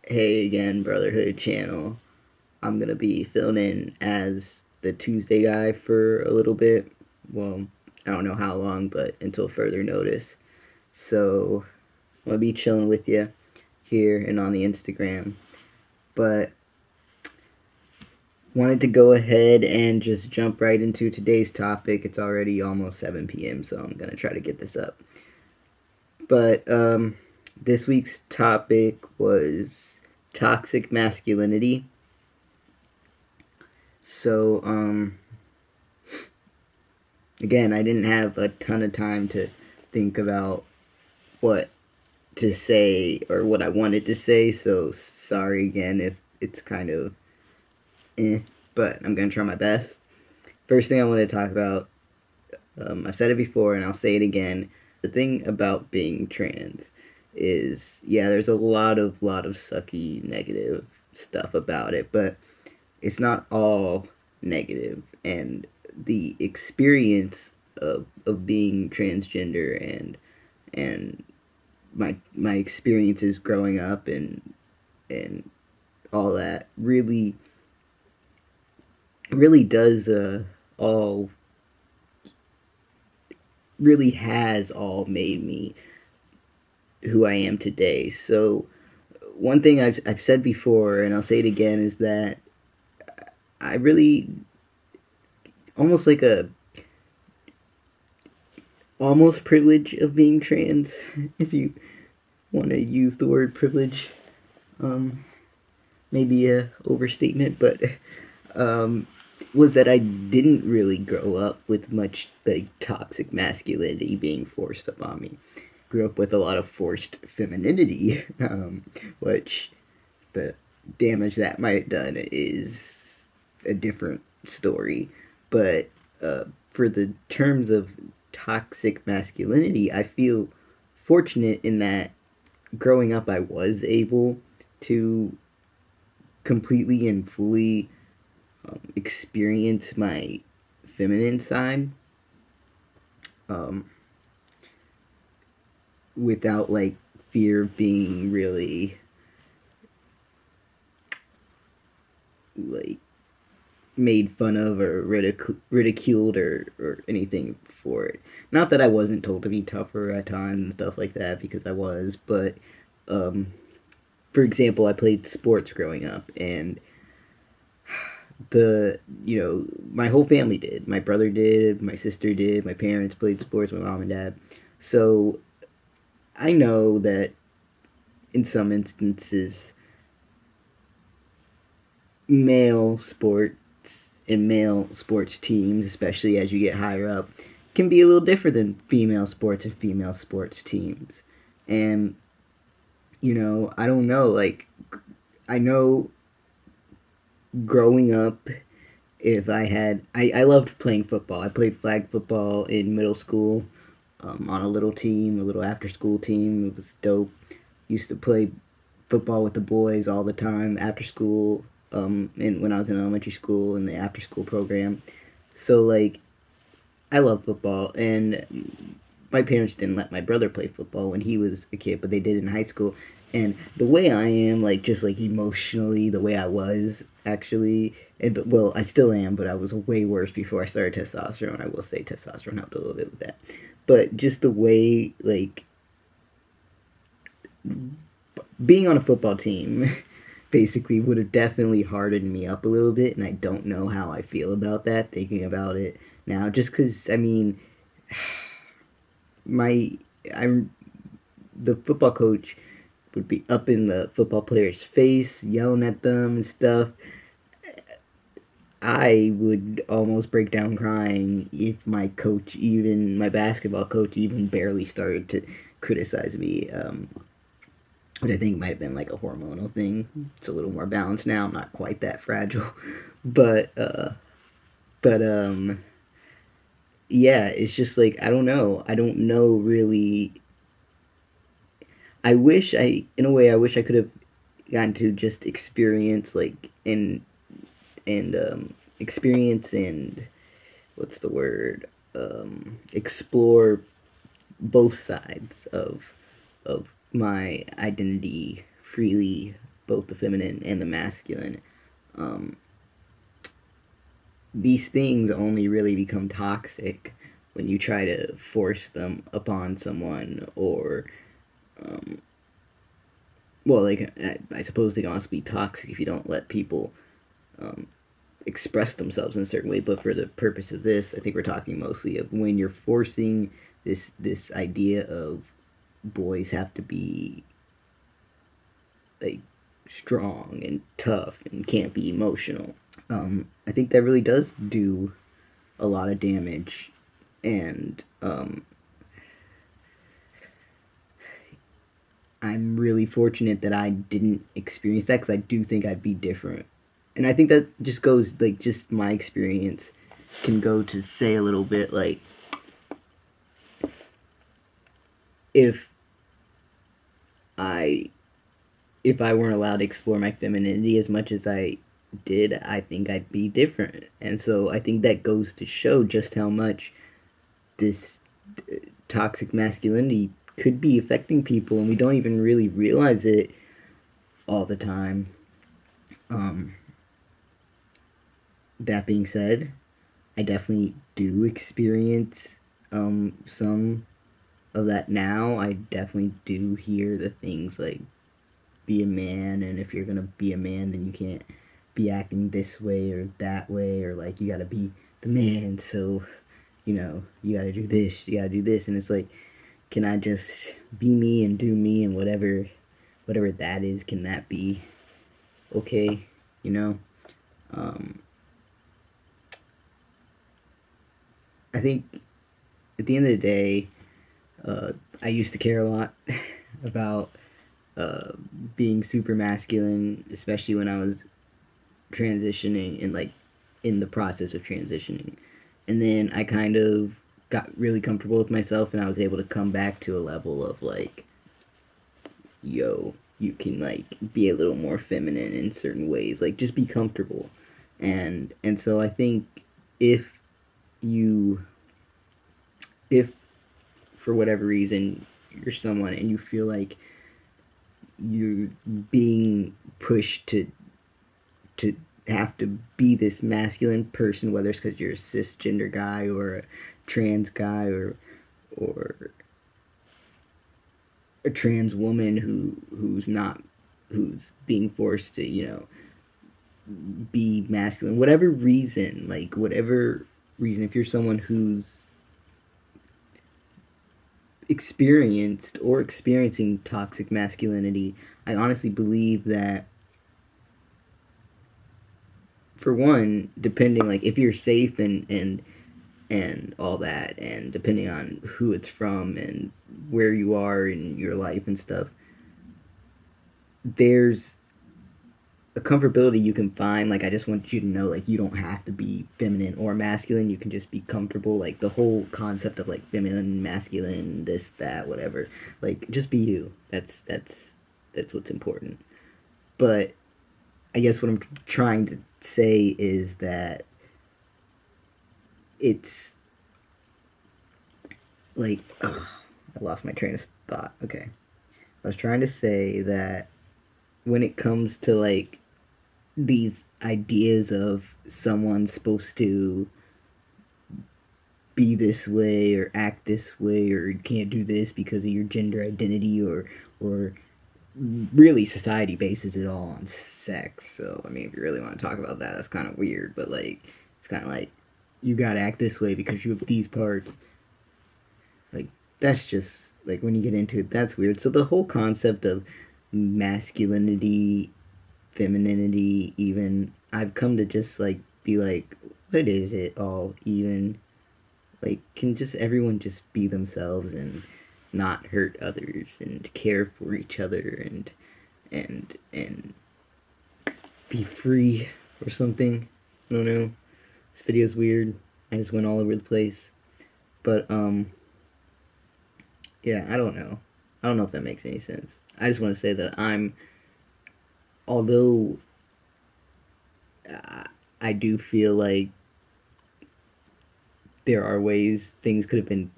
Hey again, Brotherhood channel. I'm gonna be filling in as the Tuesday guy for a little bit. Well, I don't know how long, but until further notice. So I'm gonna be chilling with you here and on the Instagram. But wanted to go ahead and just jump right into today's topic. It's already almost 7 p.m., so I'm gonna try to get this up. But this week's topic was toxic masculinity. So, again, I didn't have a ton of time to think about what to say or what I wanted to say, so sorry again if it's kind of but I'm going to try my best. First thing I want to talk about, I've said it before and I'll say it again. The thing about being trans is, yeah, there's a lot of sucky negative stuff about it, but it's not all negative, and the experience of being transgender and my experiences growing up and all that really does all really has all made me who I am today. So one thing I've said before and I'll say it again is that I really almost like a almost privilege of being trans, if you want to use the word privilege. Um, Maybe a overstatement, but um, was that I didn't really grow up with much like toxic masculinity being forced upon me. Grew up with a lot of forced femininity, which the damage that might have done is a different story. But for the terms of toxic masculinity, I feel fortunate in that growing up I was able to completely and fully experience my feminine side um, without like fear of being really like made fun of or ridiculed or anything for it. Not that I wasn't told to be tougher at times and stuff like that, because I was, but um, for example, I played sports growing up, and my whole family did. My brother did, my sister did, my parents played sports, my mom and dad. So I know that in some instances, male sports and male sports teams, especially as you get higher up, can be a little different than female sports and female sports teams. And, I don't know, like, I know growing up, if I loved playing football. I played flag football in middle school, on a little team, a little after school team. It was dope. Used to play football with the boys all the time after school, and when I was in elementary school in the after school program. So like I love football, and my parents didn't let my brother play football when he was a kid, but they did in high school. And the way I am, like just like emotionally, the way I was actually, and well, I still am, but I was way worse before I started testosterone. I will say testosterone helped a little bit with that, but just the way like being on a football team basically would have definitely hardened me up a little bit, and I don't know how I feel about that thinking about it now, just because I mean my I'm the football coach would be up in the football player's face yelling at them and stuff. I would almost break down crying if my basketball coach even barely started to criticize me, which I think might have been like a hormonal thing. It's a little more balanced now. I'm not quite that fragile, but yeah, it's just like I don't know. I don't know really. In a way, I wish I could have gotten to just experience like and experience and what's the word, explore both sides of my identity freely, both the feminine and the masculine. Um, these things only really become toxic when you try to force them upon someone, or um, well, like I suppose they can also be toxic if you don't let people um, express themselves in a certain way. But for the purpose of this, I think we're talking mostly of when you're forcing this idea of boys have to be like strong and tough and can't be emotional. I think that really does do a lot of damage, and I'm really fortunate that I didn't experience that, because I do think I'd be different. And I think that just goes, like, just my experience can go to say a little bit, like, if I if I weren't allowed to explore my femininity as much as I did, I think I'd be different. And so I think that goes to show just how much this toxic masculinity could be affecting people, and we don't even really realize it all the time. Um, that being said, I definitely do experience some of that now. I definitely do hear the things like be a man, and if you're gonna be a man, then you can't be acting this way or that way, or like you gotta be the man, so you gotta do this, you gotta do this, and it's like, can I just be me and do me, and whatever that is, can that be okay? You know, um, I think at the end of the day, I used to care a lot about uh, being super masculine, especially when I was transitioning and like in the process of transitioning. And then I kind of got really comfortable with myself, and I was able to come back to a level of like, yo, you can like be a little more feminine in certain ways, like just be comfortable. And so I think if you if for whatever reason you're someone and you feel like you're being pushed to have to be this masculine person, whether it's because you're a cisgender guy or a trans guy, or a trans woman who's being forced to be masculine, whatever reason, like whatever reason, if you're someone who's experienced or experiencing toxic masculinity, I honestly believe that, for one, depending, like if you're safe and all that, and depending on who it's from and where you are in your life and stuff, there's a comfortability you can find. Like, I just want you to know, like, you don't have to be feminine or masculine, you can just be comfortable. Like the whole concept of like feminine, masculine, this, that, whatever, like just be you. That's what's important. But I guess what I'm trying to say is that it's like, oh, I lost my train of thought. Okay. I was trying to say that when it comes to like these ideas of someone's supposed to be this way or act this way, or you can't do this because of your gender identity, or really society bases it all on sex. So I mean, if you really want to talk about that, that's kind of weird, but like it's kind of like you gotta act this way because you have these parts. Like, that's just like, when you get into it, that's weird. So the whole concept of masculinity, femininity, even, I've come to just like be like, what is it all even? Like, can just everyone just be themselves and not hurt others and care for each other, and be free or something? I don't know. This video's weird. I just went all over the place. But yeah, I don't know. I don't know if that makes any sense. I just want to say that although I do feel like there are ways things could have been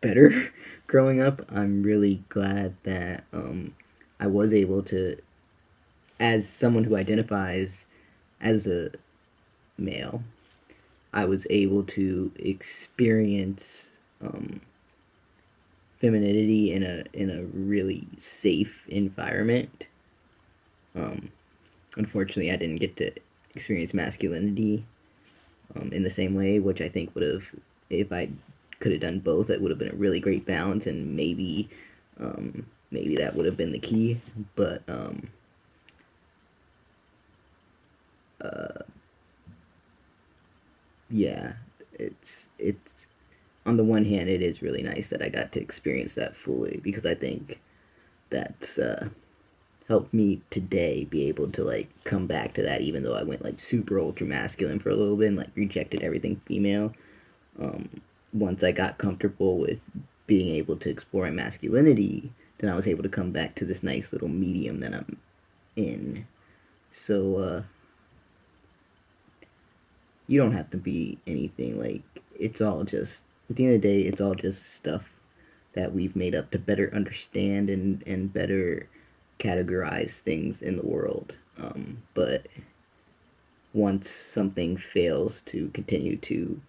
better growing up, I'm really glad that I was able to as someone who identifies as a male, I was able to experience femininity in a really safe environment. Um, Unfortunately, I didn't get to experience masculinity in the same way, which I think would have, if I could have done both, that would have been a really great balance, and maybe that would have been the key. But uh, yeah, it's on the one hand, it is really nice that I got to experience that fully, because I think that's helped me today be able to like come back to that, even though I went like super ultra masculine for a little bit and like rejected everything female. um, Once I got comfortable with being able to explore my masculinity, then I was able to come back to this nice little medium that I'm in. So you don't have to be anything. Like, it's all just, at the end of the day, it's all just stuff that we've made up to better understand and better categorize things in the world. But once something fails to continue to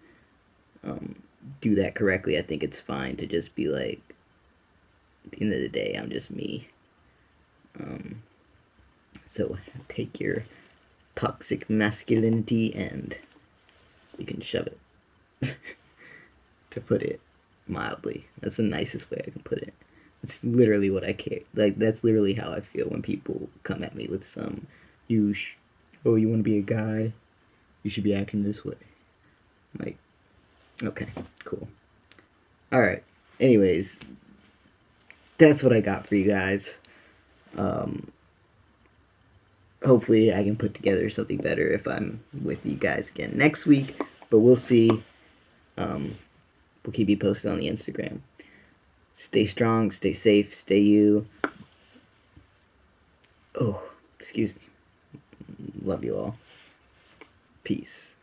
um, do that correctly, I think it's fine to just be like, at the end of the day, I'm just me. Um, so take your toxic masculinity and you can shove it, to put it mildly. That's the nicest way I can put it. It's literally what I care. Like, that's literally how I feel when people come at me with some, oh, you want to be a guy? You should be acting this way. I'm like, okay, cool. All right. Anyways, that's what I got for you guys. Um, Hopefully, I can put together something better if I'm with you guys again next week. But we'll see. We'll keep you posted on the Instagram. Stay strong, stay safe, stay you. Oh, excuse me. Love you all. Peace.